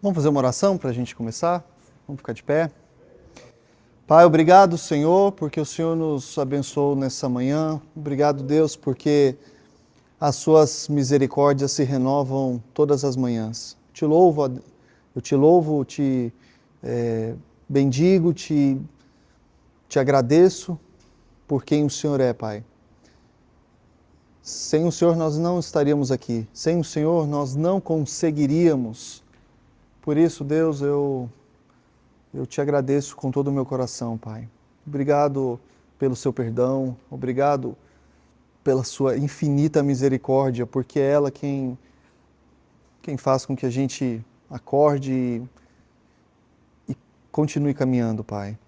Vamos fazer uma oração para a gente começar? Vamos ficar de pé. Pai, obrigado, Senhor, porque o Senhor nos abençoou nessa manhã. Obrigado, Deus, porque as suas misericórdias se renovam todas as manhãs. Eu te louvo, te bendigo, te agradeço por quem o Senhor é, Pai. Sem o Senhor nós não estaríamos aqui. Sem o Senhor nós não conseguiríamos. Por isso, Deus, eu te agradeço com todo o meu coração, Pai. Obrigado pelo seu perdão, obrigado pela sua infinita misericórdia, porque é ela quem faz com que a gente acorde e continue caminhando, Pai.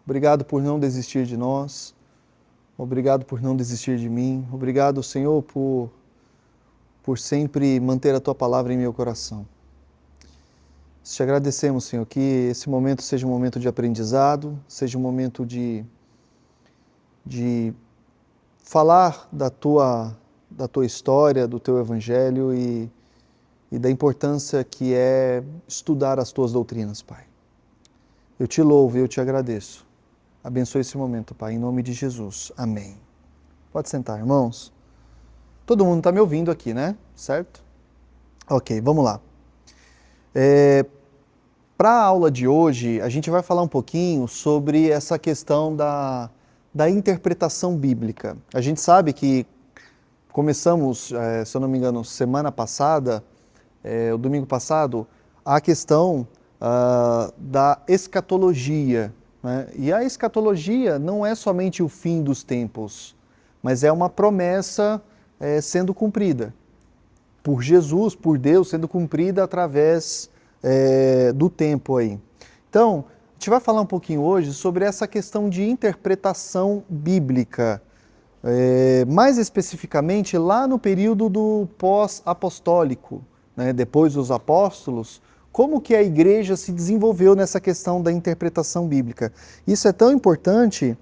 Obrigado por não desistir de nós, obrigado por não desistir de mim, obrigado, Senhor, por sempre manter a Tua palavra em meu coração. Te agradecemos, Senhor, que esse momento seja um momento de aprendizado, seja um momento de falar da tua história, do Teu Evangelho e da importância que é estudar as Tuas doutrinas, Pai. Eu te louvo e eu te agradeço. Abençoe esse momento, Pai, em nome de Jesus. Amém. Pode sentar, irmãos. Todo mundo está me ouvindo aqui, né? Certo? Ok, vamos lá. Para a aula de hoje, a gente vai falar um pouquinho sobre essa questão da interpretação bíblica. A gente sabe que começamos, se eu não me engano, semana passada, o domingo passado, a questão da escatologia, né? E a escatologia não é somente o fim dos tempos, mas é uma promessa sendo cumprida por Jesus, por Deus, sendo cumprida através do tempo aí. Então, a gente vai falar um pouquinho hoje sobre essa questão de interpretação bíblica, mais especificamente lá no período do pós-apostólico, né, depois dos apóstolos, como que a igreja se desenvolveu nessa questão da interpretação bíblica. Isso é tão importante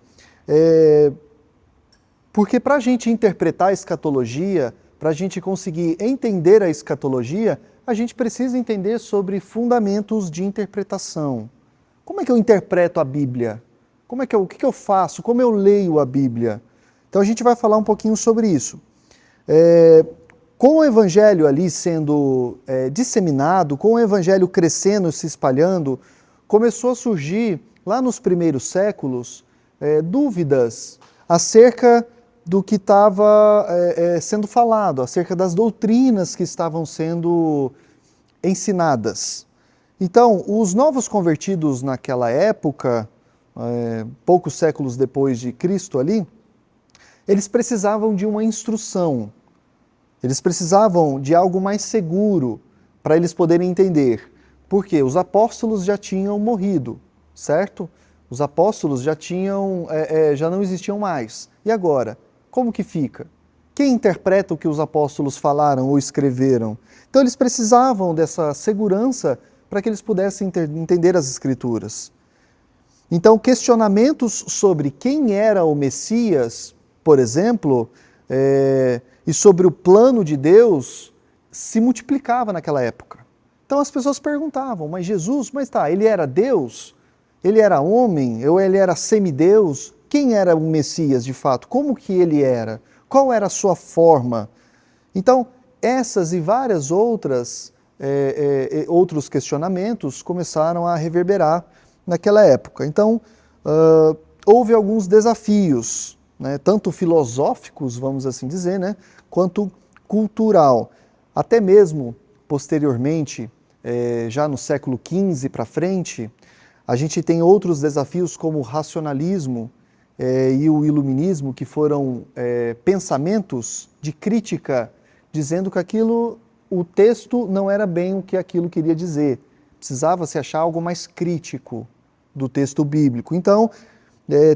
porque para a gente interpretar a escatologia, para a gente conseguir entender a escatologia, a gente precisa entender sobre fundamentos de interpretação. Como é que eu interpreto a Bíblia? O que eu faço? Como eu leio a Bíblia? Então a gente vai falar um pouquinho sobre isso. Com o Evangelho ali sendo disseminado, com o Evangelho crescendo, se espalhando, começou a surgir, lá nos primeiros séculos, dúvidas acerca do que estava sendo falado, acerca das doutrinas que estavam sendo ensinadas. Então, os novos convertidos naquela época, poucos séculos depois de Cristo ali, eles precisavam de uma instrução, eles precisavam de algo mais seguro para eles poderem entender. Porque os apóstolos já tinham morrido, certo? Os apóstolos já não existiam mais. E agora? Como que fica? Quem interpreta o que os apóstolos falaram ou escreveram? Então eles precisavam dessa segurança para que eles pudessem entender as Escrituras. Então questionamentos sobre quem era o Messias, por exemplo, e sobre o plano de Deus, se multiplicava naquela época. Então as pessoas perguntavam, mas Jesus, ele era Deus? Ele era homem? Ou ele era semideus? Quem era o Messias de fato? Como que ele era? Qual era a sua forma? Então, essas e várias outros questionamentos começaram a reverberar naquela época. Então, houve alguns desafios, né, tanto filosóficos, vamos assim dizer, né, quanto cultural. Até mesmo, posteriormente, já no século XV para frente, a gente tem outros desafios como o racionalismo e o iluminismo, que foram pensamentos de crítica, dizendo que o texto não era bem o que aquilo queria dizer. Precisava se achar algo mais crítico do texto bíblico. Então,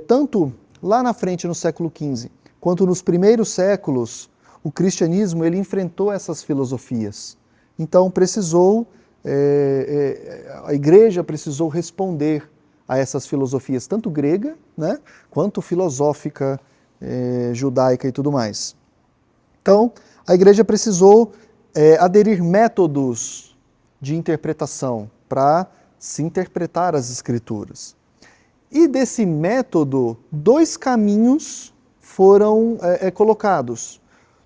tanto lá na frente, no século XV, quanto nos primeiros séculos, o cristianismo ele enfrentou essas filosofias. Então, a igreja precisou responder a essas filosofias, tanto grega, né, quanto filosófica, judaica e tudo mais. Então, a igreja precisou aderir métodos de interpretação, para se interpretar as Escrituras. E desse método, dois caminhos foram colocados.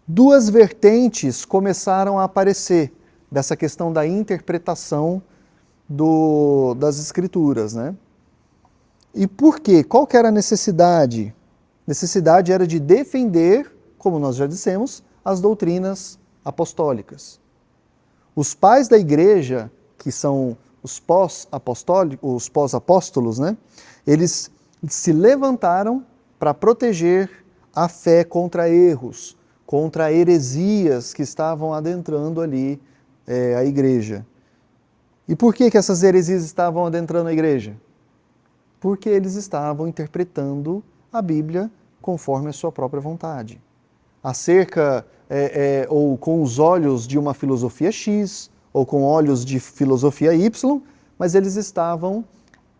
Duas vertentes começaram a aparecer dessa questão da interpretação das Escrituras, né? E por quê? Qual que era a necessidade? A necessidade era de defender, como nós já dissemos, as doutrinas apostólicas. Os pais da igreja, que são os pós-apóstolos, né? Eles se levantaram para proteger a fé contra erros, contra heresias que estavam adentrando ali a igreja. E por que essas heresias estavam adentrando a igreja? Porque eles estavam interpretando a Bíblia conforme a sua própria vontade. Ou com os olhos de uma filosofia X, ou com olhos de filosofia Y, mas eles estavam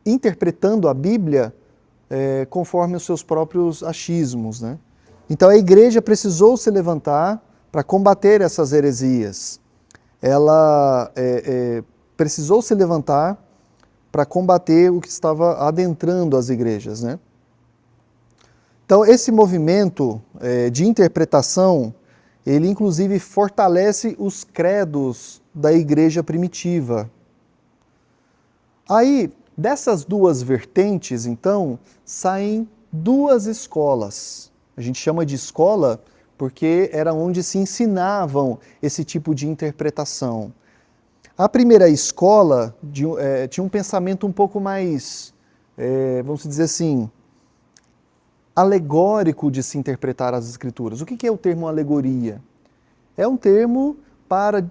interpretando a Bíblia conforme os seus próprios achismos, né? Então a igreja precisou se levantar para combater essas heresias. Ela precisou se levantar para combater o que estava adentrando as igrejas, né? Então esse movimento de interpretação, ele inclusive fortalece os credos da igreja primitiva. Aí, dessas duas vertentes, então, saem duas escolas. A gente chama de escola porque era onde se ensinavam esse tipo de interpretação. A primeira escola tinha um pensamento um pouco mais, vamos dizer assim, alegórico de se interpretar as Escrituras. O que é o termo alegoria? É um termo para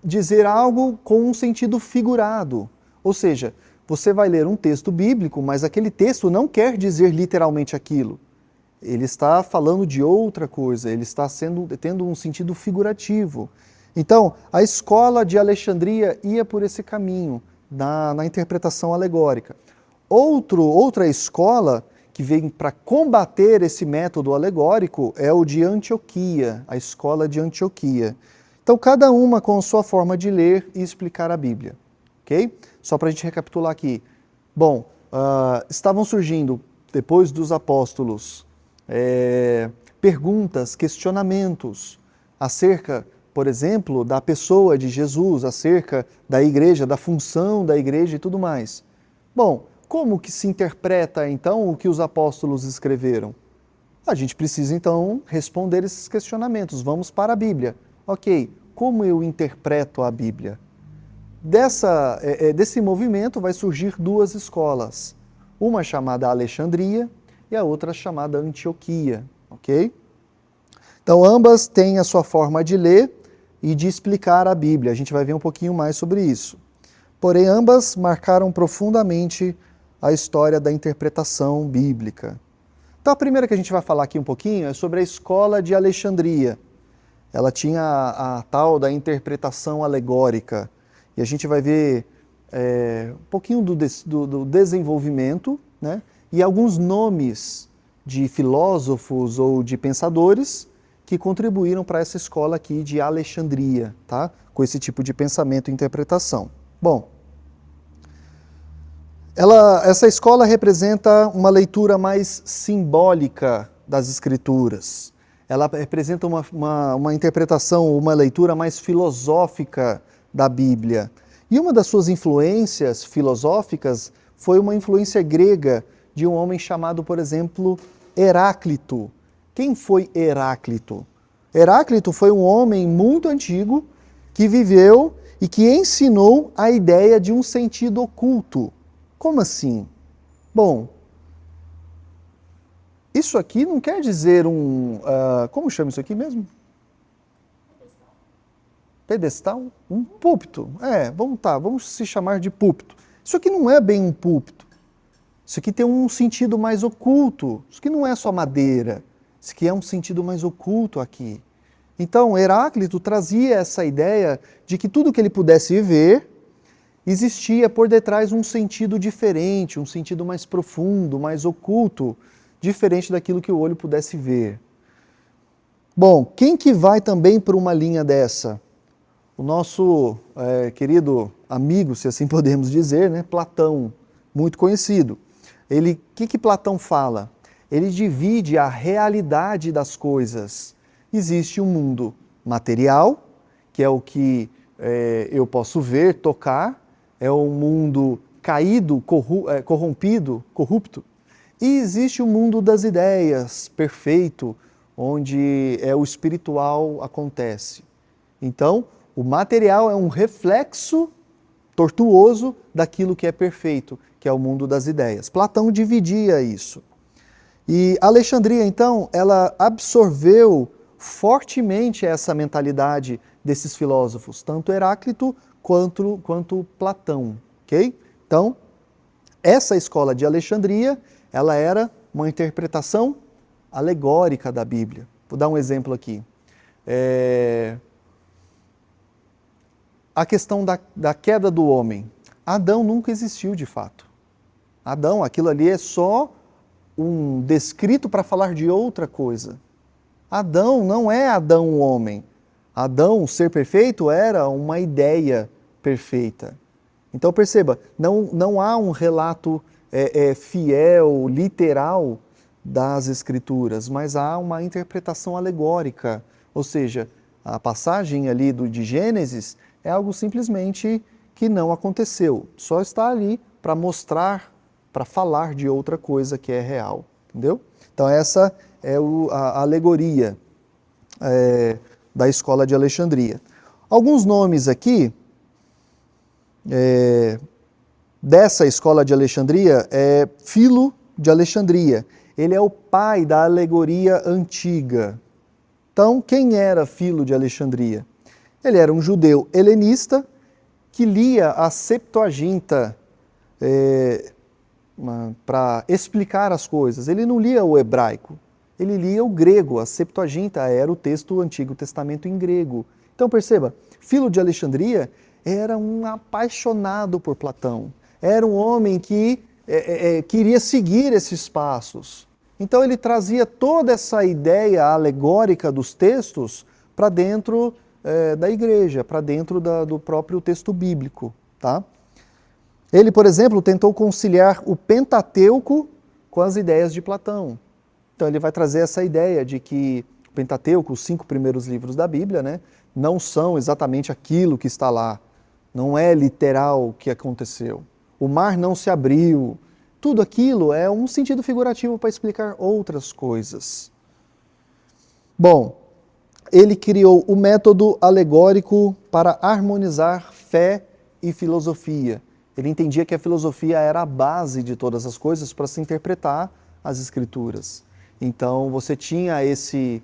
dizer algo com um sentido figurado. Ou seja, você vai ler um texto bíblico, mas aquele texto não quer dizer literalmente aquilo. Ele está falando de outra coisa, ele está tendo um sentido figurativo. Então, a escola de Alexandria ia por esse caminho, na interpretação alegórica. Outra escola que vem para combater esse método alegórico é o de Antioquia, a escola de Antioquia. Então, cada uma com a sua forma de ler e explicar a Bíblia. Ok? Só para a gente recapitular aqui. Bom, estavam surgindo, depois dos apóstolos, perguntas, questionamentos acerca, por exemplo, da pessoa de Jesus, acerca da igreja, da função da igreja e tudo mais. Bom, como que se interpreta, então, o que os apóstolos escreveram? A gente precisa, então, responder esses questionamentos. Vamos para a Bíblia. Ok, como eu interpreto a Bíblia? Desse movimento vai surgir duas escolas. Uma chamada Alexandria e a outra chamada Antioquia. Ok? Então, ambas têm a sua forma de ler e de explicar a Bíblia. A gente vai ver um pouquinho mais sobre isso. Porém, ambas marcaram profundamente a história da interpretação bíblica. Então, a primeira que a gente vai falar aqui um pouquinho é sobre a escola de Alexandria. Ela tinha a tal da interpretação alegórica. E a gente vai ver um pouquinho do desenvolvimento, né? E alguns nomes de filósofos ou de pensadores que contribuíram para essa escola aqui de Alexandria, tá? Com esse tipo de pensamento e interpretação. Bom, essa escola representa uma leitura mais simbólica das Escrituras. Ela representa uma interpretação, uma leitura mais filosófica da Bíblia. E uma das suas influências filosóficas foi uma influência grega de um homem chamado, por exemplo, Heráclito. Quem foi Heráclito? Heráclito foi um homem muito antigo que viveu e que ensinou a ideia de um sentido oculto. Como assim? Bom, isso aqui não quer dizer como chama isso aqui mesmo? Pedestal? Um púlpito. Vamos se chamar de púlpito. Isso aqui não é bem um púlpito. Isso aqui tem um sentido mais oculto. Isso aqui não é só madeira. Isso aqui é um sentido mais oculto aqui. Então, Heráclito trazia essa ideia de que tudo que ele pudesse ver, existia por detrás um sentido diferente, um sentido mais profundo, mais oculto, diferente daquilo que o olho pudesse ver. Bom, quem que vai também por uma linha dessa? o nosso querido amigo, se assim podemos dizer, né, Platão, muito conhecido. O que Platão fala? Ele divide a realidade das coisas. Existe um mundo material, que é o que eu posso ver, tocar, é um mundo caído, corrompido, corrupto. E existe o mundo das ideias, perfeito, onde o espiritual acontece. Então, o material é um reflexo tortuoso daquilo que é perfeito, que é o mundo das ideias. Platão dividia isso. E Alexandria, então, ela absorveu fortemente essa mentalidade desses filósofos, tanto Heráclito quanto Platão, ok? Então, essa escola de Alexandria, ela era uma interpretação alegórica da Bíblia. Vou dar um exemplo aqui. A questão da queda do homem. Adão nunca existiu de fato. Adão, aquilo ali é só um descrito para falar de outra coisa. Adão não é Adão o homem. Adão, ser perfeito, era uma ideia perfeita. Então perceba, não há um relato fiel, literal das Escrituras, mas há uma interpretação alegórica. Ou seja, a passagem ali de Gênesis é algo simplesmente que não aconteceu. Só está ali para mostrar, para falar de outra coisa que é real. Entendeu? Então essa é a alegoria da escola de Alexandria. Alguns nomes aqui dessa escola de Alexandria é Filo de Alexandria. Ele é o pai da alegoria antiga. Então, quem era Filo de Alexandria? Ele era um judeu helenista que lia a Septuaginta para explicar as coisas. Ele não lia o hebraico, ele lia o grego. A Septuaginta era o texto do Antigo Testamento em grego. Então perceba, Filo de Alexandria era um apaixonado por Platão. Era um homem que queria seguir esses passos. Então ele trazia toda essa ideia alegórica dos textos para dentro da igreja, para dentro do próprio texto bíblico. Tá? Ele, por exemplo, tentou conciliar o Pentateuco com as ideias de Platão. Então ele vai trazer essa ideia de que o Pentateuco, os 5 primeiros livros da Bíblia, né, não são exatamente aquilo que está lá. Não é literal o que aconteceu. O mar não se abriu. Tudo aquilo é um sentido figurativo para explicar outras coisas. Bom, ele criou o método alegórico para harmonizar fé e filosofia. Ele entendia que a filosofia era a base de todas as coisas para se interpretar as Escrituras. Então você tinha esse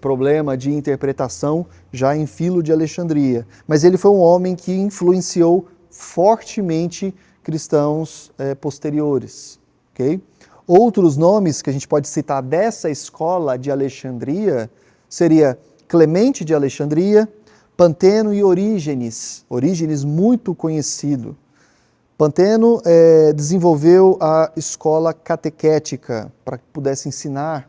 problema de interpretação já em Filo de Alexandria. Mas ele foi um homem que influenciou fortemente cristãos posteriores. Okay? Outros nomes que a gente pode citar dessa escola de Alexandria seria Clemente de Alexandria, Panteno e Orígenes. Orígenes muito conhecido. Panteno desenvolveu a escola catequética para que pudesse ensinar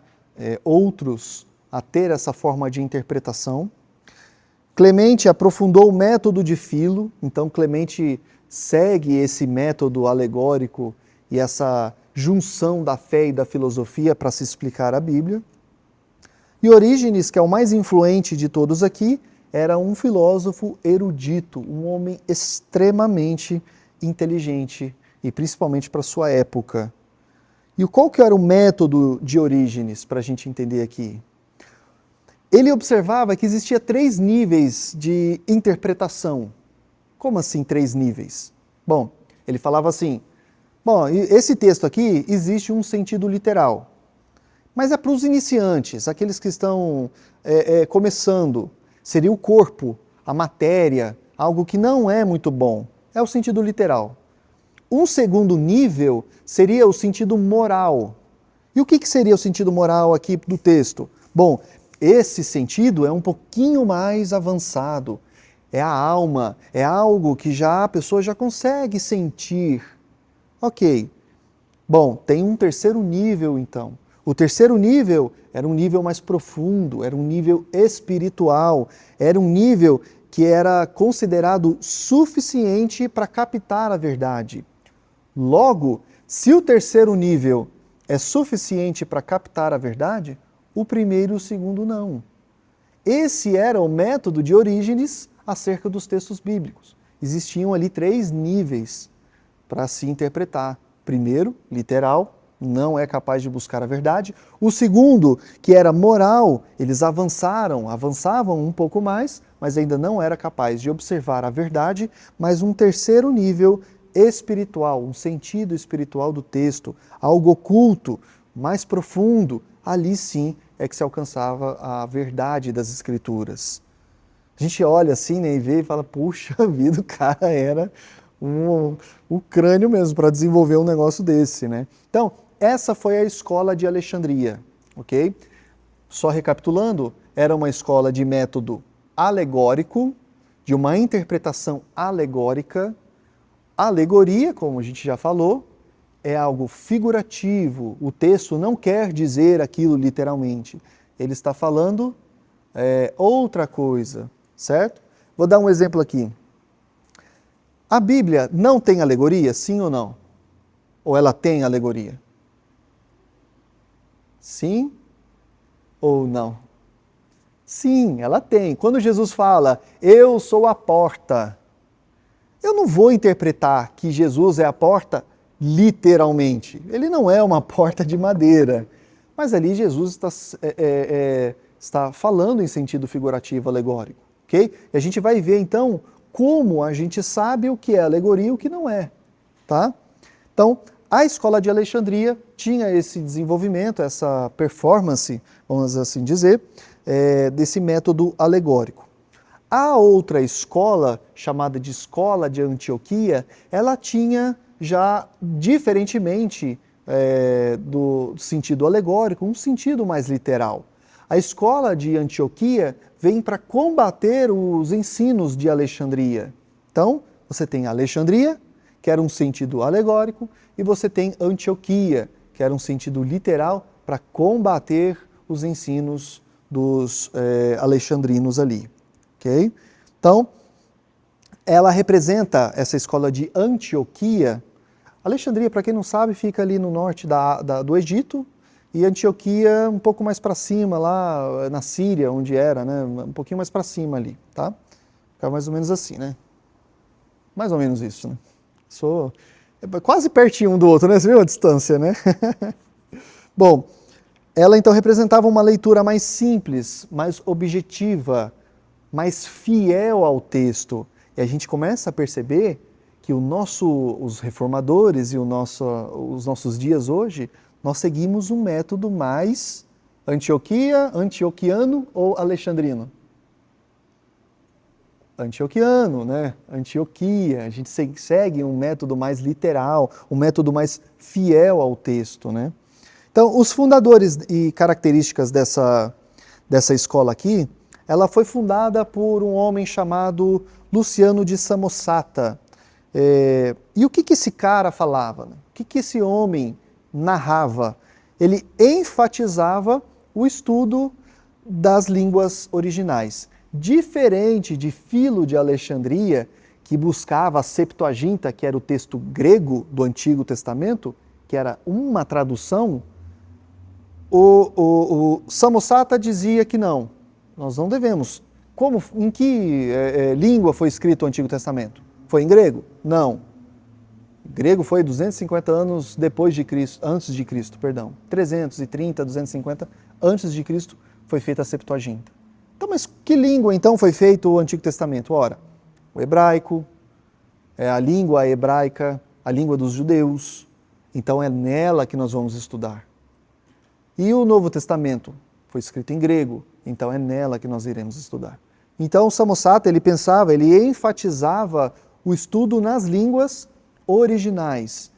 outros a ter essa forma de interpretação. Clemente aprofundou o método de Filo, então Clemente segue esse método alegórico e essa junção da fé e da filosofia para se explicar a Bíblia. E Orígenes, que é o mais influente de todos aqui, era um filósofo erudito, um homem extremamente inteligente, e principalmente para sua época. E qual que era o método de Orígenes, para a gente entender aqui? Ele observava que existia 3 níveis de interpretação. Como assim 3 níveis? Bom, ele falava assim, esse texto aqui existe um sentido literal, mas é para os iniciantes, aqueles que estão começando. Seria o corpo, a matéria, algo que não é muito bom. É o sentido literal. Um segundo nível seria o sentido moral. E o que seria o sentido moral aqui do texto? Bom, esse sentido é um pouquinho mais avançado. É a alma, é algo que a pessoa já consegue sentir. Ok. Bom, tem um terceiro nível então. O terceiro nível era um nível mais profundo, era um nível espiritual, era um nível que era considerado suficiente para captar a verdade. Logo, se o terceiro nível é suficiente para captar a verdade, o primeiro e o segundo não. Esse era o método de Orígenes acerca dos textos bíblicos. Existiam ali 3 níveis para se interpretar. Primeiro, literal, não é capaz de buscar a verdade. O segundo, que era moral, eles avançavam um pouco mais, mas ainda não era capaz de observar a verdade. Mas um terceiro nível, espiritual, um sentido espiritual do texto, algo oculto, mais profundo, ali sim é que se alcançava a verdade das Escrituras. A gente olha assim, né, e vê e fala, puxa vida, o cara era o crânio mesmo para desenvolver um negócio desse, né? Então, essa foi a escola de Alexandria, ok? Só recapitulando, era uma escola de método alegórico, de uma interpretação alegórica. Alegoria, como a gente já falou, é algo figurativo. O texto não quer dizer aquilo literalmente. Ele está falando outra coisa, certo? Vou dar um exemplo aqui. A Bíblia não tem alegoria, sim ou não? Ou ela tem alegoria? Sim ou não? Sim, ela tem. Quando Jesus fala, eu sou a porta, eu não vou interpretar que Jesus é a porta literalmente. Ele não é uma porta de madeira. Mas ali Jesus está falando em sentido figurativo, alegórico. Okay? E a gente vai ver então como a gente sabe o que é alegoria e o que não é. Tá? Então, a escola de Alexandria tinha esse desenvolvimento, essa performance, vamos assim dizer, desse método alegórico. A outra escola, chamada de Escola de Antioquia, ela tinha já, diferentemente do sentido alegórico, um sentido mais literal. A Escola de Antioquia vem para combater os ensinos de Alexandria. Então, você tem Alexandria, que era um sentido alegórico, e você tem Antioquia, que era um sentido literal para combater os ensinos dos alexandrinos ali. Okay? Então, ela representa essa escola de Antioquia. Alexandria, para quem não sabe, fica ali no norte do Egito, e Antioquia um pouco mais para cima, lá na Síria, onde era, né? Um pouquinho mais para cima ali, tá? Fica mais ou menos assim, né? Mais ou menos isso, né? Quase pertinho um do outro, né? Você viu a distância, né? Bom, ela então representava uma leitura mais simples, mais objetiva, mais fiel ao texto. E a gente começa a perceber que os reformadores e os nossos dias hoje, nós seguimos um método mais antioquiano ou alexandrino? Antioquiano, né? Antioquia. A gente segue um método mais literal, um método mais fiel ao texto, né? Então, os fundadores e características dessa escola aqui, ela foi fundada por um homem chamado Luciano de Samosata. E o que esse cara falava? O que esse homem narrava? Ele enfatizava o estudo das línguas originais. Diferente de Filo de Alexandria, que buscava a Septuaginta, que era o texto grego do Antigo Testamento, que era uma tradução, o Samosata dizia que não, nós não devemos. Em que língua foi escrito o Antigo Testamento? Foi em grego? Não. Grego foi 250 anos depois de Cristo, antes de Cristo, perdão. 330, 250 antes de Cristo foi feita a Septuaginta. Então, mas que língua então foi feito o Antigo Testamento? Ora, o hebraico, a língua hebraica, a língua dos judeus. Então é nela que nós vamos estudar. E o Novo Testamento foi escrito em grego, então é nela que nós iremos estudar. Então, o Samosata, ele enfatizava o estudo nas línguas originais.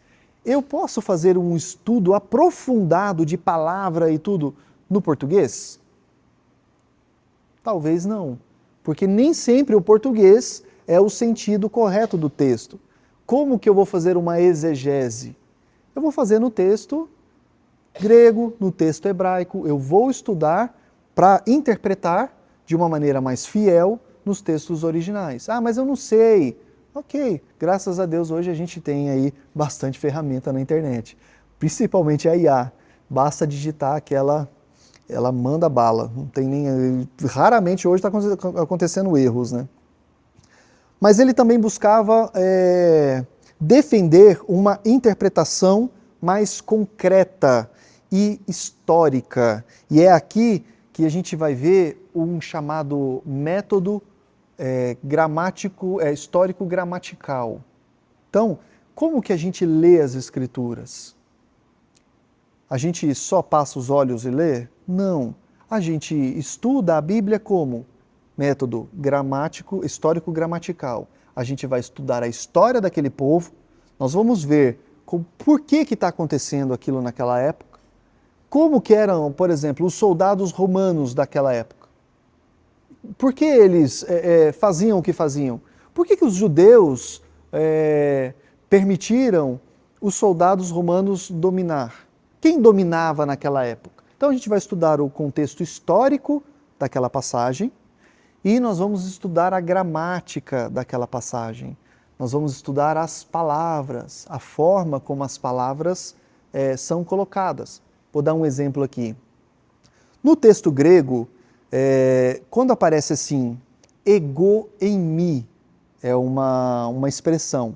Eu posso fazer um estudo aprofundado de palavra e tudo no português? Talvez não, porque nem sempre o português é o sentido correto do texto. Como que eu vou fazer uma exegese? Eu vou fazer no texto grego, no texto hebraico, eu vou estudar para interpretar de uma maneira mais fiel nos textos originais. Ah, mas eu não sei. Ok, graças a Deus hoje a gente tem aí bastante ferramenta na internet, principalmente a IA. Basta digitar que ela manda bala. Não tem nem, raramente hoje está acontecendo erros, né? Mas ele também buscava defender uma interpretação mais concreta e histórica. E é aqui que a gente vai ver um chamado método histórico-gramatical. Então, como que a gente lê as Escrituras? A gente só passa os olhos e lê? Não. A gente estuda a Bíblia como? Método gramático, histórico-gramatical. A gente vai estudar a história daquele povo, nós vamos ver por que está acontecendo aquilo naquela época, como que eram, por exemplo, os soldados romanos daquela época. Por que eles faziam o que faziam? Por que os judeus permitiram os soldados romanos dominar? Quem dominava naquela época? Então a gente vai estudar o contexto histórico daquela passagem e nós vamos estudar a gramática daquela passagem. Nós vamos estudar as palavras, a forma como as palavras são colocadas. Vou dar um exemplo aqui. No texto grego, quando aparece assim, ego eimi, é uma expressão.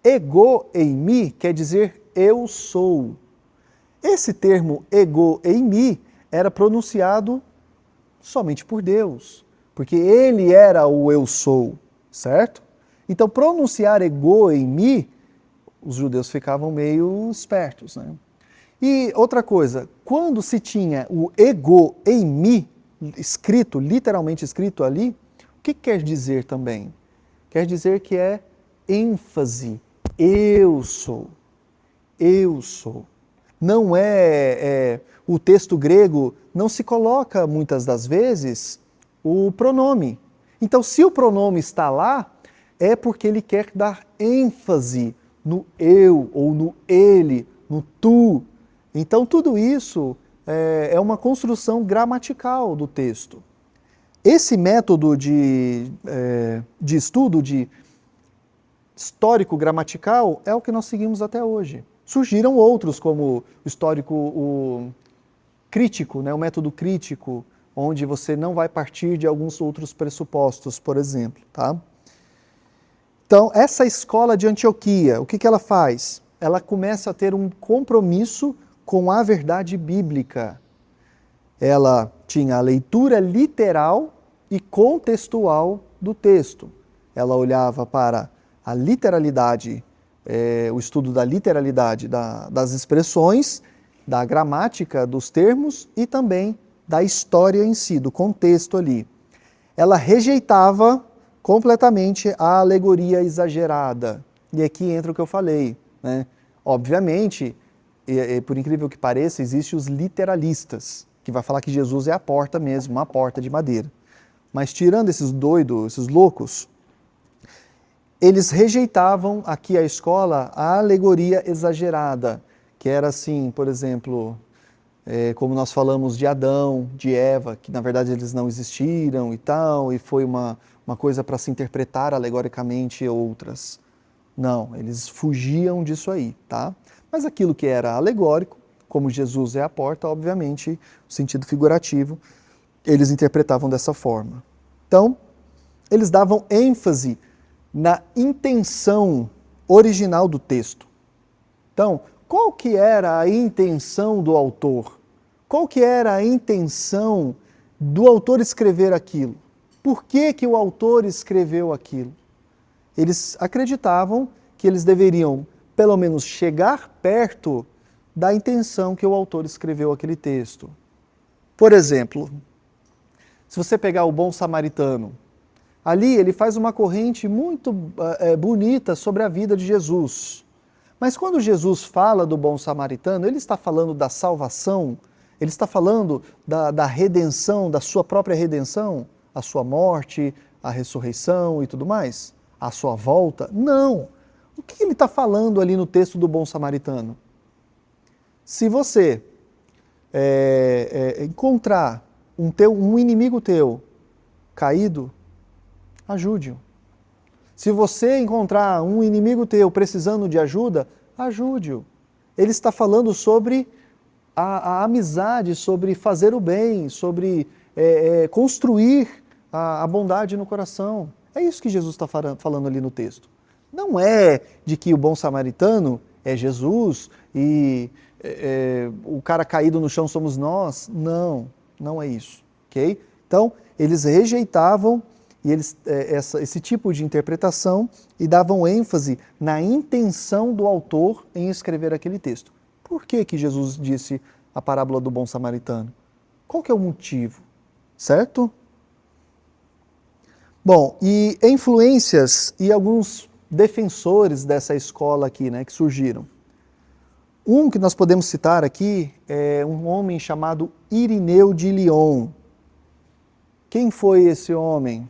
Ego eimi quer dizer eu sou. Esse termo ego eimi era pronunciado somente por Deus, porque ele era o eu sou, certo? Então pronunciar ego eimi, os judeus ficavam meio espertos, né? E outra coisa, quando se tinha o ego eimi escrito, literalmente escrito ali, o que quer dizer também? Quer dizer que é ênfase, eu sou, eu sou. Não o texto grego não se coloca muitas das vezes o pronome. Então, se o pronome está lá, é porque ele quer dar ênfase no eu ou no ele, no tu. Então, tudo isso é uma construção gramatical do texto. Esse método de estudo de histórico-gramatical é o que nós seguimos até hoje. Surgiram outros, como o histórico crítico, né, o método crítico, onde você não vai partir de alguns outros pressupostos, por exemplo. Tá? Então, essa escola de Antioquia, o que ela faz? Ela começa a ter um compromisso com a verdade bíblica. Ela tinha a leitura literal e contextual do texto. Ela olhava para a literalidade, o estudo da literalidade das expressões, da gramática dos termos e também da história em si, do contexto ali. Ela rejeitava completamente a alegoria exagerada. E aqui entra o que eu falei, né? Obviamente, por incrível que pareça, existem os literalistas, que vai falar que Jesus é a porta mesmo, uma porta de madeira. Mas tirando esses doidos, esses loucos, eles rejeitavam aqui a escola a alegoria exagerada, que era assim, por exemplo, como nós falamos de Adão, de Eva, que na verdade eles não existiram e tal, e foi uma coisa para se interpretar alegoricamente outras. Não, eles fugiam disso aí, tá? Mas aquilo que era alegórico, como Jesus é a porta, obviamente, o sentido figurativo, eles interpretavam dessa forma. Então, eles davam ênfase na intenção original do texto. Então, qual que era a intenção do autor? Qual que era a intenção do autor escrever aquilo? Por que que o autor escreveu aquilo? Eles acreditavam que eles deveriam, pelo menos, chegar perto da intenção que o autor escreveu aquele texto. Por exemplo, se você pegar o Bom Samaritano, ali ele faz uma corrente muito bonita sobre a vida de Jesus. Mas quando Jesus fala do Bom Samaritano, ele está falando da salvação, ele está falando da redenção, da sua própria redenção, a sua morte, a ressurreição e tudo mais, a sua volta? Não! O que ele está falando ali no texto do Bom Samaritano? Se você encontrar um inimigo teu caído, ajude-o. Se você encontrar um inimigo teu precisando de ajuda, ajude-o. Ele está falando sobre a amizade, sobre fazer o bem, sobre construir a bondade no coração. É isso que Jesus está falando ali no texto. Não é de que o bom samaritano é Jesus e o cara caído no chão somos nós. Não, não é isso. Okay? Então, eles rejeitavam esse tipo de interpretação e davam ênfase na intenção do autor em escrever aquele texto. Por que que Jesus disse a parábola do bom samaritano? Qual que é o motivo? Certo? Bom, e influências e alguns defensores dessa escola aqui, né, que surgiram. Um que nós podemos citar aqui é um homem chamado Irineu de Lyon. Quem foi esse homem?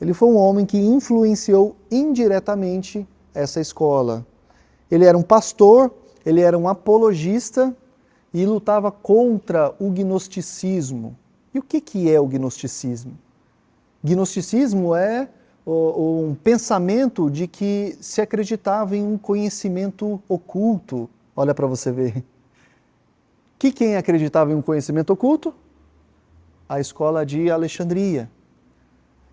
Ele foi um homem que influenciou indiretamente essa escola. Ele era um pastor, ele era um apologista e lutava contra o gnosticismo. E o que é o gnosticismo? Gnosticismo é um pensamento de que se acreditava em um conhecimento oculto. Olha para você ver. Quem acreditava em um conhecimento oculto? A escola de Alexandria.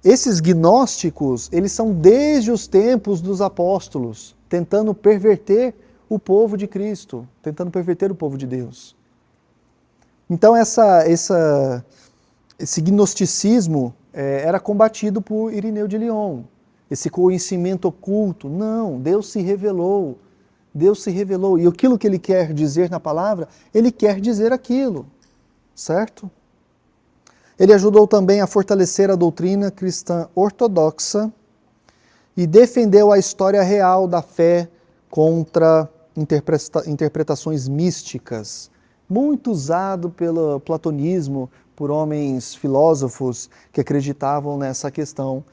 Esses gnósticos, eles são desde os tempos dos apóstolos, tentando perverter o povo de Cristo, tentando perverter o povo de Deus. Então esse gnosticismo era combatido por Irineu de Lyon. Esse conhecimento oculto, não, Deus se revelou. Deus se revelou. E aquilo que ele quer dizer na palavra, ele quer dizer aquilo. Certo? Ele ajudou também a fortalecer a doutrina cristã ortodoxa e defendeu a história real da fé contra interpretações místicas, muito usado pelo platonismo, por homens filósofos que acreditavam nessa questão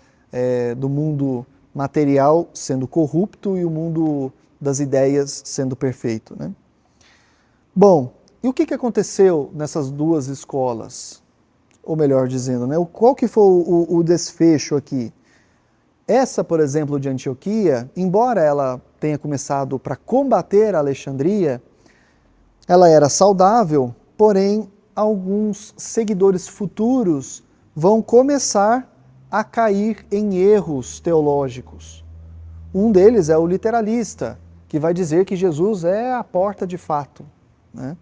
do mundo material sendo corrupto e o mundo das ideias sendo perfeito. Né? Bom, e o que aconteceu nessas duas escolas? Ou melhor dizendo, né, qual que foi o desfecho aqui? Essa, por exemplo, de Antioquia, embora ela tenha começado para combater a Alexandria, ela era saudável, porém, alguns seguidores futuros vão começar a cair em erros teológicos. Um deles é o literalista, que vai dizer que Jesus é a porta de fato, né,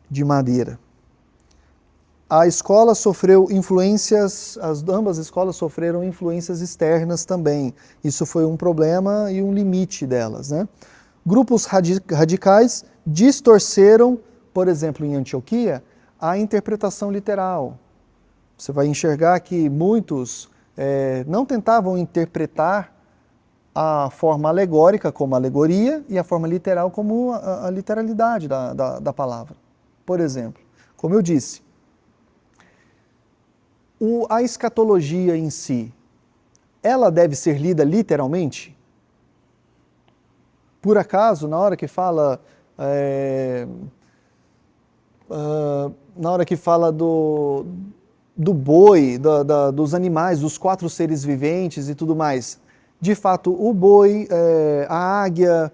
de madeira. A escola sofreu influências, ambas as escolas sofreram influências externas também. Isso foi um problema e um limite delas. Né? Grupos radicais distorceram, por exemplo, em Antioquia, a interpretação literal. Você vai enxergar que muitos não tentavam interpretar a forma alegórica como alegoria e a forma literal como a literalidade da palavra. Por exemplo, como eu disse, a escatologia em si, ela deve ser lida literalmente? Por acaso, na hora que fala do boi, dos animais, dos 4 seres viventes e tudo mais, de fato o boi, a águia,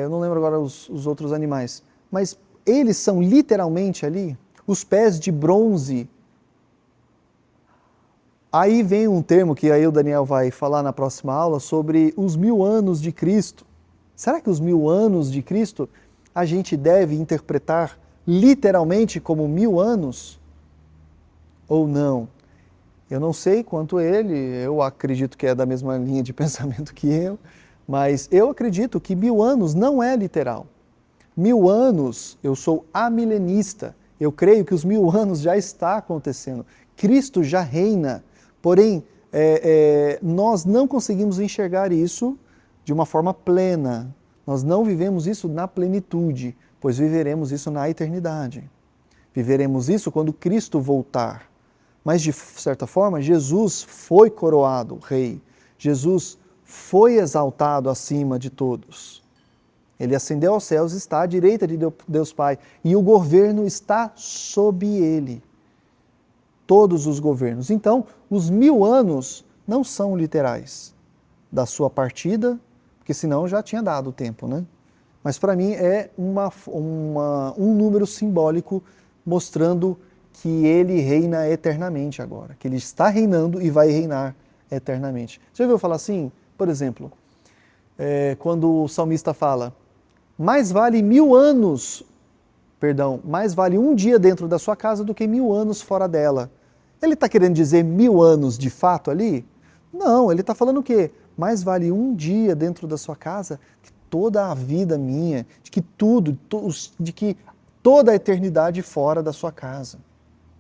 eu não lembro agora os outros animais, mas eles são literalmente ali, os pés de bronze. Aí vem um termo que aí o Daniel vai falar na próxima aula sobre os 1000 anos de Cristo. Será que os 1000 anos de Cristo a gente deve interpretar literalmente como 1000 anos? Ou não? Eu não sei quanto ele, eu acredito que é da mesma linha de pensamento que eu, mas eu acredito que 1000 anos não é literal. 1000 anos, eu sou amilenista, eu creio que os 1000 anos já está acontecendo. Cristo já reina. Porém, nós não conseguimos enxergar isso de uma forma plena. Nós não vivemos isso na plenitude, pois viveremos isso na eternidade. Viveremos isso quando Cristo voltar. Mas, de certa forma, Jesus foi coroado rei. Jesus foi exaltado acima de todos. Ele ascendeu aos céus e está à direita de Deus Pai. E o governo está sob ele. todos os governos. Então, os 1000 anos não são literais da sua partida, porque senão já tinha dado o tempo, né? Mas para mim é um número simbólico mostrando que ele reina eternamente agora, que ele está reinando e vai reinar eternamente. Você já ouviu falar assim, por exemplo, quando o salmista fala, mais vale um dia dentro da sua casa do que 1000 anos fora dela. Ele está querendo dizer 1000 anos de fato ali? Não, ele está falando o quê? Mais vale um dia dentro da sua casa que toda a vida minha, de que toda a eternidade fora da sua casa.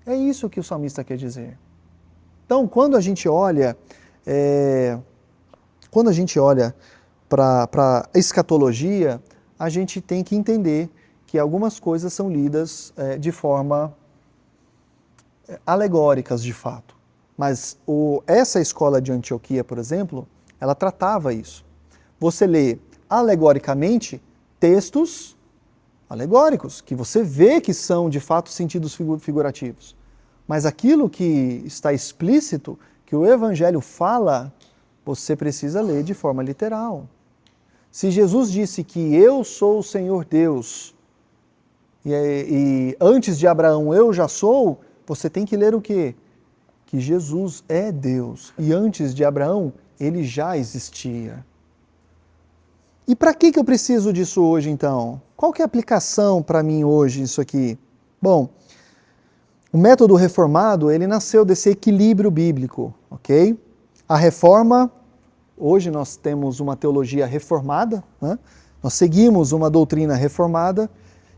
É isso que o salmista quer dizer. Então, quando a gente olha para a escatologia, a gente tem que entender que algumas coisas são lidas de forma alegóricas, de fato. Mas essa escola de Antioquia, por exemplo, ela tratava isso. Você lê alegoricamente textos alegóricos, que você vê que são de fato sentidos figurativos. Mas aquilo que está explícito, que o Evangelho fala, você precisa ler de forma literal. Se Jesus disse que eu sou o Senhor Deus, e antes de Abraão eu já sou, você tem que ler o quê? Que Jesus é Deus, e antes de Abraão ele já existia. E para que eu preciso disso hoje, então? Qual que é a aplicação para mim hoje, isso aqui? Bom, o método reformado, ele nasceu desse equilíbrio bíblico, ok? A reforma, hoje nós temos uma teologia reformada, né? Nós seguimos uma doutrina reformada,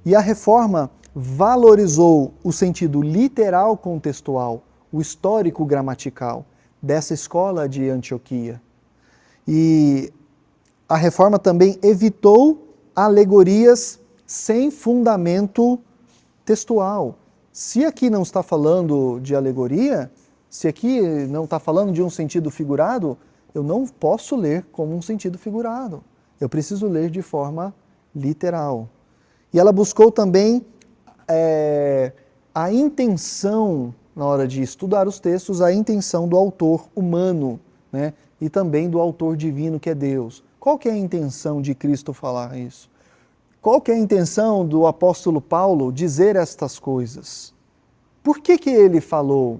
e a reforma valorizou o sentido literal contextual, o histórico gramatical dessa escola de Antioquia. E a reforma também evitou alegorias sem fundamento textual. Se aqui não está falando de alegoria, se aqui não está falando de um sentido figurado, eu não posso ler como um sentido figurado. Eu preciso ler de forma literal. E ela buscou também a intenção, na hora de estudar os textos, a intenção do autor humano, né? E também do autor divino, que é Deus. Qual que é a intenção de Cristo falar isso? Qual que é a intenção do apóstolo Paulo dizer estas coisas? Por que ele falou?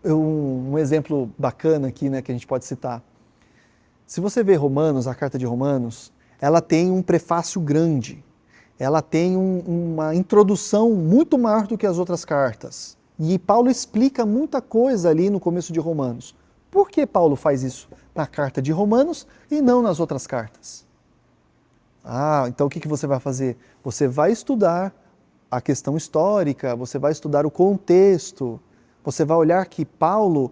Um exemplo bacana aqui, né, que a gente pode citar. Se você vê Romanos, a carta de Romanos, ela tem um prefácio grande. Ela tem uma introdução muito maior do que as outras cartas. E Paulo explica muita coisa ali no começo de Romanos. Por que Paulo faz isso na carta de Romanos e não nas outras cartas? Então o que você vai fazer? Você vai estudar a questão histórica, você vai estudar o contexto, você vai olhar que Paulo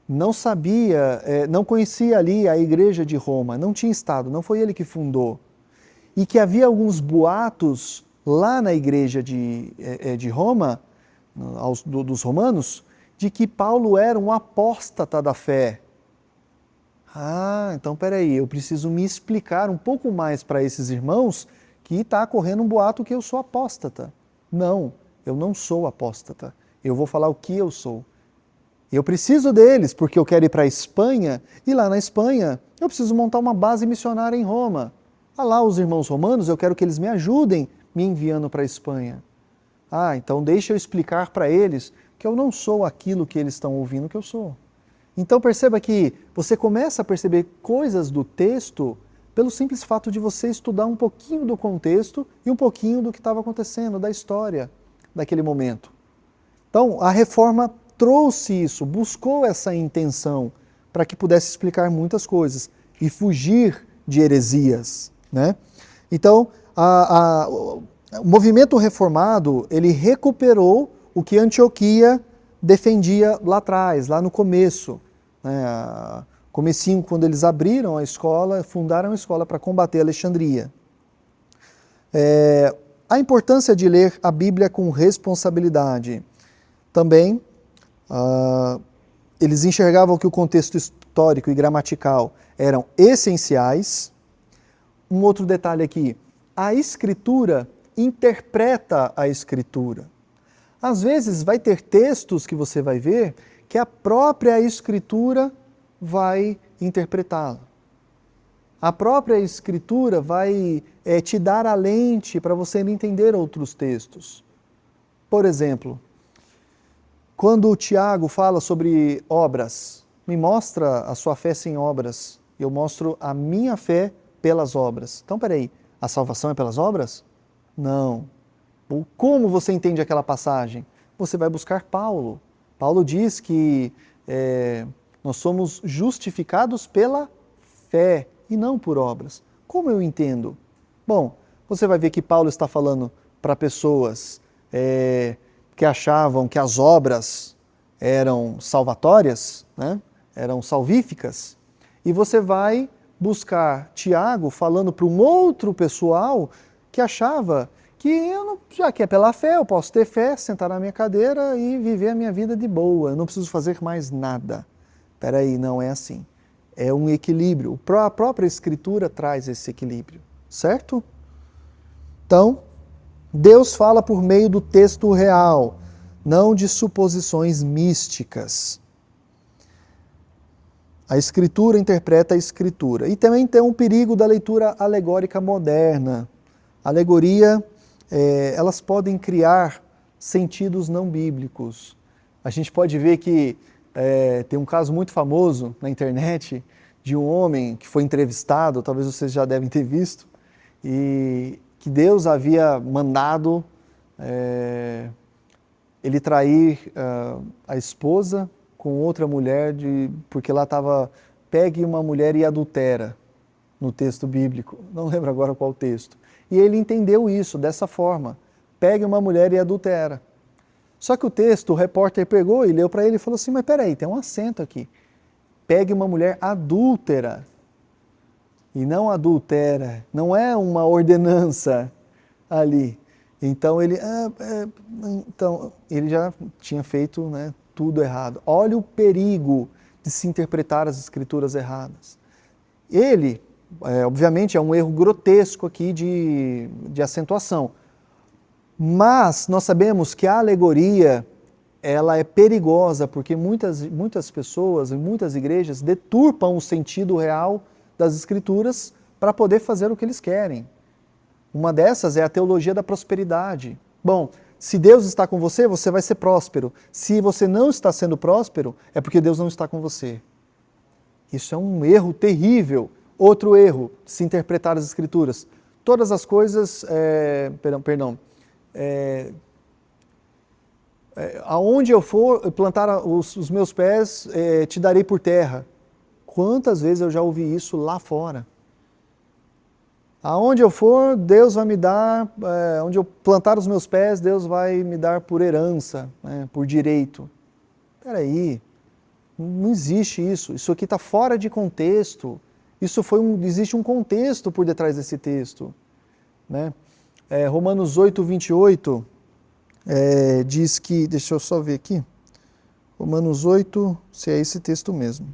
não sabia, não conhecia ali a igreja de Roma, não tinha estado, não foi ele que fundou. E que havia alguns boatos lá na igreja de Roma, dos romanos, de que Paulo era um apóstata da fé. Então peraí, eu preciso me explicar um pouco mais para esses irmãos que está correndo um boato que eu sou apóstata. Não, eu não sou apóstata. Eu vou falar o que eu sou. Eu preciso deles porque eu quero ir para a Espanha e lá na Espanha eu preciso montar uma base missionária em Roma. Lá os irmãos romanos, eu quero que eles me ajudem me enviando para a Espanha. Então deixa eu explicar para eles que eu não sou aquilo que eles estão ouvindo que eu sou. Então perceba que você começa a perceber coisas do texto pelo simples fato de você estudar um pouquinho do contexto e um pouquinho do que estava acontecendo, da história daquele momento. Então a reforma trouxe isso, buscou essa intenção para que pudesse explicar muitas coisas e fugir de heresias, né? Então o movimento reformado, ele recuperou o que Antioquia defendia lá atrás, lá no começo, né? Comecinho, quando eles abriram a escola, fundaram a escola para combater Alexandria. A importância de ler a Bíblia com responsabilidade. Também, eles enxergavam que o contexto histórico e gramatical eram essenciais. Um outro detalhe aqui, a Escritura interpreta a Escritura. Às vezes vai ter textos que você vai ver que a própria Escritura vai interpretá-la. A própria Escritura vai te dar a lente para você entender outros textos. Por exemplo, quando o Tiago fala sobre obras, me mostra a sua fé sem obras, eu mostro a minha fé pelas obras. Então, peraí, a salvação é pelas obras? Não. Como você entende aquela passagem? Você vai buscar Paulo. Paulo diz que nós somos justificados pela fé e não por obras. Como eu entendo? Bom, você vai ver que Paulo está falando para pessoas que achavam que as obras eram salvatórias, né? Eram salvíficas, e você vai buscar Tiago falando para um outro pessoal que achava que já que é pela fé, eu posso ter fé, sentar na minha cadeira e viver a minha vida de boa, eu não preciso fazer mais nada. Peraí, não é assim. É um equilíbrio. A própria Escritura traz esse equilíbrio, certo? Então, Deus fala por meio do texto real, não de suposições místicas. A Escritura interpreta a Escritura. E também tem um perigo da leitura alegórica moderna. Alegoria, elas podem criar sentidos não bíblicos. A gente pode ver que tem um caso muito famoso na internet de um homem que foi entrevistado, talvez vocês já devem ter visto, e que Deus havia mandado ele trair a esposa com outra mulher, porque lá estava pegue uma mulher e adultera, no texto bíblico. Não lembro agora qual texto. E ele entendeu isso dessa forma. Pegue uma mulher e adultera. Só que o texto, o repórter pegou e leu para ele e falou assim, mas peraí, tem um acento aqui. Pegue uma mulher adúltera. E não adultera. Não é uma ordenança ali. Então ele já tinha feito, né, tudo errado. Olha o perigo de se interpretar as escrituras erradas. Ele, obviamente, é um erro grotesco aqui de acentuação. Mas nós sabemos que a alegoria ela é perigosa porque muitas pessoas, em muitas igrejas, deturpam o sentido real das escrituras para poder fazer o que eles querem. Uma dessas é a teologia da prosperidade. Bom, se Deus está com você, você vai ser próspero. Se você não está sendo próspero, é porque Deus não está com você. Isso é um erro terrível. Outro erro, se interpretar as escrituras. Todas as coisas, aonde eu for plantar os meus pés, te darei por terra. Quantas vezes eu já ouvi isso lá fora? Aonde eu for, Deus vai me dar, onde eu plantar os meus pés, Deus vai me dar por herança, né, por direito. Espera aí, não existe isso. Isso aqui está fora de contexto. Existe um contexto por detrás desse texto, né? Romanos 8, 28 diz que, deixa eu só ver aqui, Romanos 8, se é esse texto mesmo.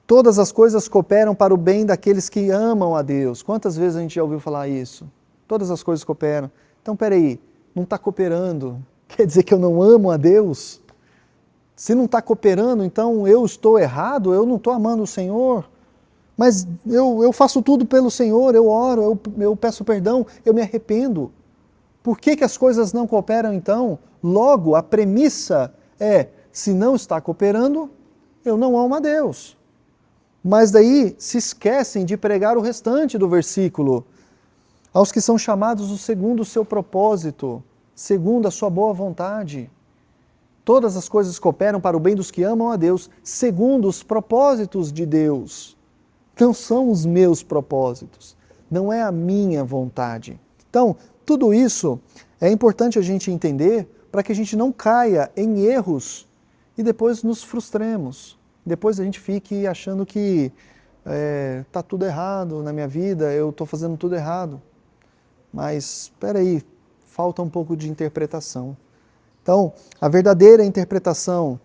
Todas as coisas cooperam para o bem daqueles que amam a Deus. Quantas vezes a gente já ouviu falar isso? Todas as coisas cooperam. Então, peraí, não está cooperando, quer dizer que eu não amo a Deus? Se não está cooperando, então eu estou errado, eu não estou amando o Senhor, mas eu faço tudo pelo Senhor, eu oro, eu peço perdão, eu me arrependo. Por que as coisas não cooperam então? Logo, a premissa é, se não está cooperando, eu não amo a Deus. Mas daí se esquecem de pregar o restante do versículo. Aos que são chamados segundo o seu propósito, segundo a sua boa vontade. Todas as coisas cooperam para o bem dos que amam a Deus, segundo os propósitos de Deus. Não são os meus propósitos, não é a minha vontade. Então, tudo isso é importante a gente entender para que a gente não caia em erros e depois nos frustremos. Depois a gente fique achando que está tudo errado na minha vida, eu estou fazendo tudo errado. Mas, espera aí, falta um pouco de interpretação. Então, a verdadeira interpretação,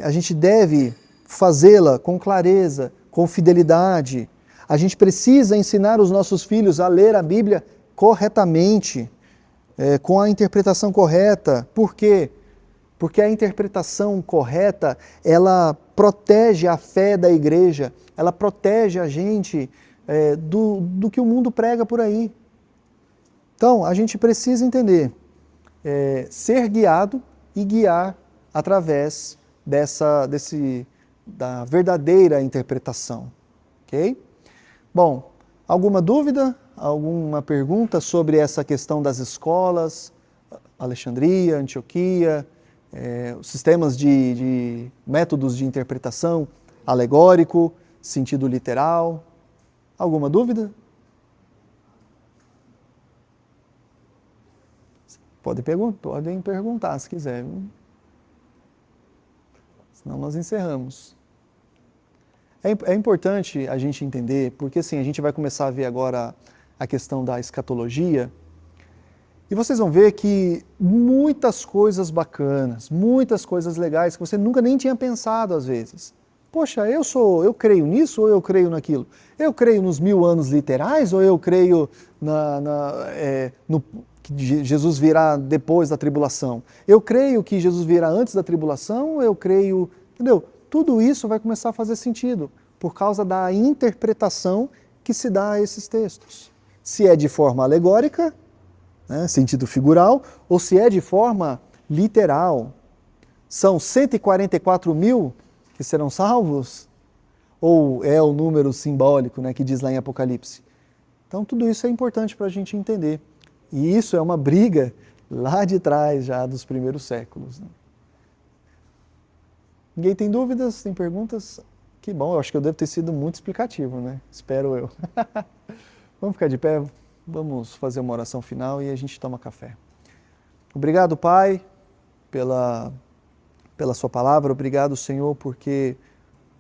a gente deve fazê-la com clareza, com fidelidade. A gente precisa ensinar os nossos filhos a ler a Bíblia corretamente, com a interpretação correta. Por quê? Porque a interpretação correta, ela protege a fé da igreja, ela protege a gente do que o mundo prega por aí. Então, a gente precisa entender, ser guiado e guiar através da verdadeira interpretação. Ok? Bom, alguma dúvida? Alguma pergunta sobre essa questão das escolas, Alexandria, Antioquia, os sistemas de métodos de interpretação alegórico, sentido literal? Alguma dúvida? Podem perguntar se quiserem. Senão nós encerramos. É importante a gente entender, porque assim, a gente vai começar a ver agora a questão da escatologia, e vocês vão ver que muitas coisas bacanas, muitas coisas legais que você nunca nem tinha pensado às vezes. Poxa, eu creio nisso ou eu creio naquilo? Eu creio nos 1000 anos literais ou eu creio que Jesus virá depois da tribulação? Eu creio que Jesus virá antes da tribulação ou eu creio... Entendeu? Tudo isso vai começar a fazer sentido por causa da interpretação que se dá a esses textos. Se é de forma alegórica, sentido figural, ou se é de forma literal. São 144.000 que serão salvos? Ou é o número simbólico, que diz lá em Apocalipse? Então tudo isso é importante para a gente entender. E isso é uma briga lá de trás, já dos primeiros séculos. Ninguém tem dúvidas? Tem perguntas? Que bom, eu acho que eu devo ter sido muito explicativo, Espero eu. Vamos ficar de pé, vamos fazer uma oração final e a gente toma café. Obrigado, Pai, pela sua palavra. Obrigado, Senhor, porque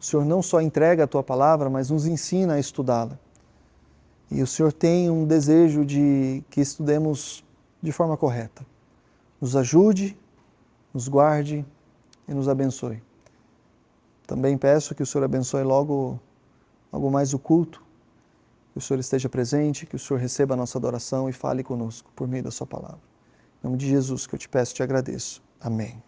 o Senhor não só entrega a tua palavra, mas nos ensina a estudá-la. E o Senhor tem um desejo de que estudemos de forma correta. Nos ajude, nos guarde e nos abençoe. Também peço que o Senhor abençoe logo mais o culto, que o Senhor esteja presente, que o Senhor receba a nossa adoração e fale conosco por meio da sua palavra. Em nome de Jesus que eu te peço e te agradeço. Amém.